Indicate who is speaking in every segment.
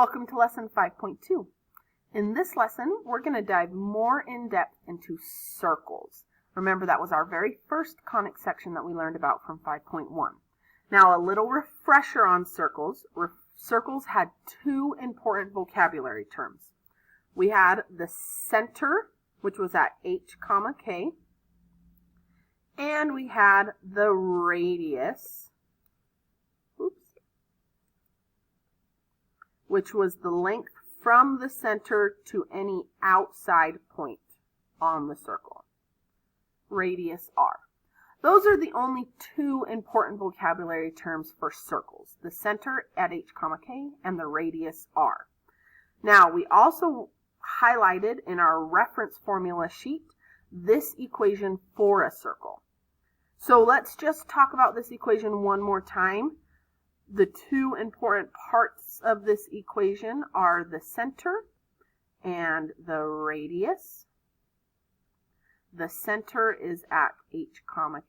Speaker 1: Welcome to lesson 5.2. In this lesson, we're going to dive more in depth into circles. Remember, that was our very first conic section that we learned about from 5.1. Now, a little refresher on circles. Circles had two important vocabulary terms. We had the center, which was at h, k, and we had the radius, which was the length from the center to any outside point on the circle. Radius r. Those are the only two important vocabulary terms for circles, the center at h, k, and the radius r. Now, we also highlighted in our reference formula sheet this equation for a circle. So let's just talk about this equation one more time. The two important parts of this equation are the center and the radius. The center is at h,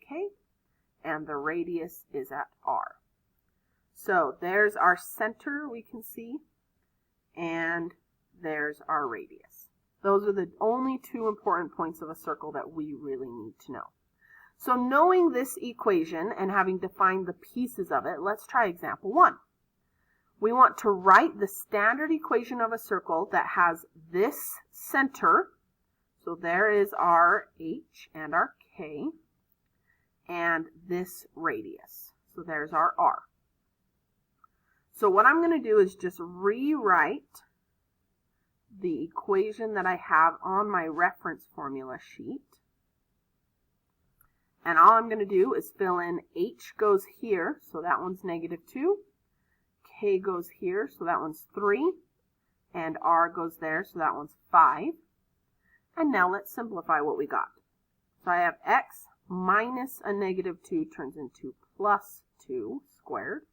Speaker 1: k, and the radius is at r. So there's our center, we can see, and there's our radius. Those are the only two important points of a circle that we really need to know. So knowing this equation and having defined the pieces of it, let's try example 1. We want to write the standard equation of a circle that has this center. So there is our h and our k, and this radius. So there's our r. So what I'm going to do is just rewrite the equation that I have on my reference formula sheet. And all I'm going to do is fill in h goes here, so that one's -2. K goes here, so that one's 3. And r goes there, so that one's 5. And now let's simplify what we got. So I have x minus a -2 turns into +2 squared.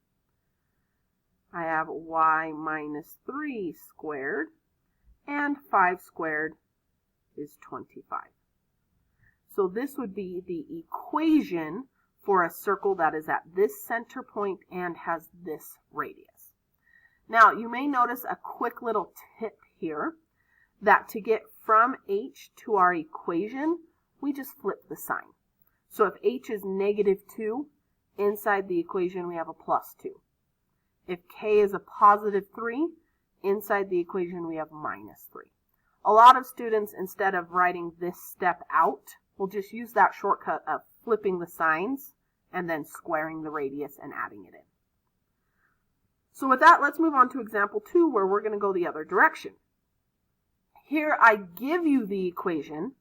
Speaker 1: I have y minus 3 squared. And 5 squared is 25. So this would be the equation for a circle that is at this center point and has this radius. Now, you may notice a quick little tip here that to get from h to our equation, we just flip the sign. So if h is -2, inside the equation we have a +2. If k is a +3, inside the equation we have -3. A lot of students, instead of writing this step out, will just use that shortcut of flipping the signs and then squaring the radius and adding it in. So with that, let's move on to example 2, where we're going to go the other direction. Here I give you the equation.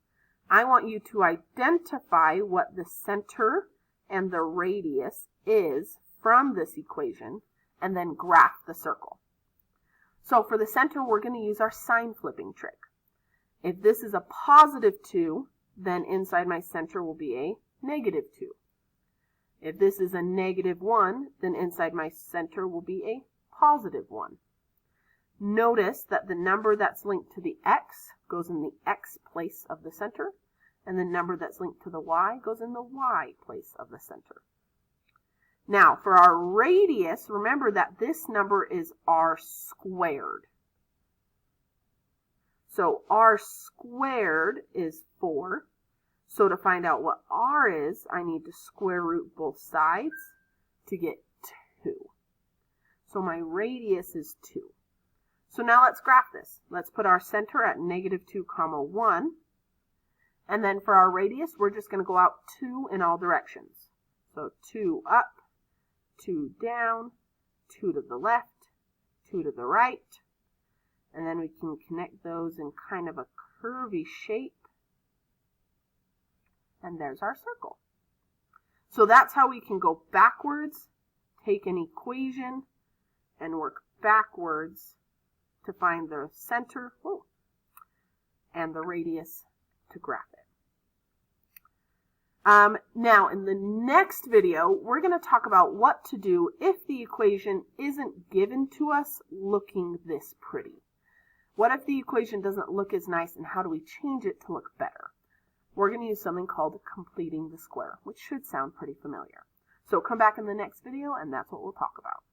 Speaker 1: I want you to identify what the center and the radius is from this equation and then graph the circle. So for the center, we're going to use our sign flipping trick. If this is a +2, then inside my center will be a -2. If this is a -1, then inside my center will be a +1. Notice that the number that's linked to the x goes in the x place of the center, and the number that's linked to the y goes in the y place of the center. Now, for our radius, remember that this number is r squared. So r squared is 4. So to find out what r is, I need to square root both sides to get 2. So my radius is 2. So now let's graph this. Let's put our center at -2, 1. And then for our radius, we're just going to go out 2 in all directions. So 2 up, 2 down, 2 to the left, 2 to the right. And then we can connect those in kind of a curvy shape. And there's our circle. So that's how we can go backwards, take an equation, and work backwards to find the center and the radius to graph it. Now, in the next video, we're going to talk about what to do if the equation isn't given to us looking this pretty. What if the equation doesn't look as nice, and how do we change it to look better? We're going to use something called completing the square, which should sound pretty familiar. So come back in the next video, and that's what we'll talk about.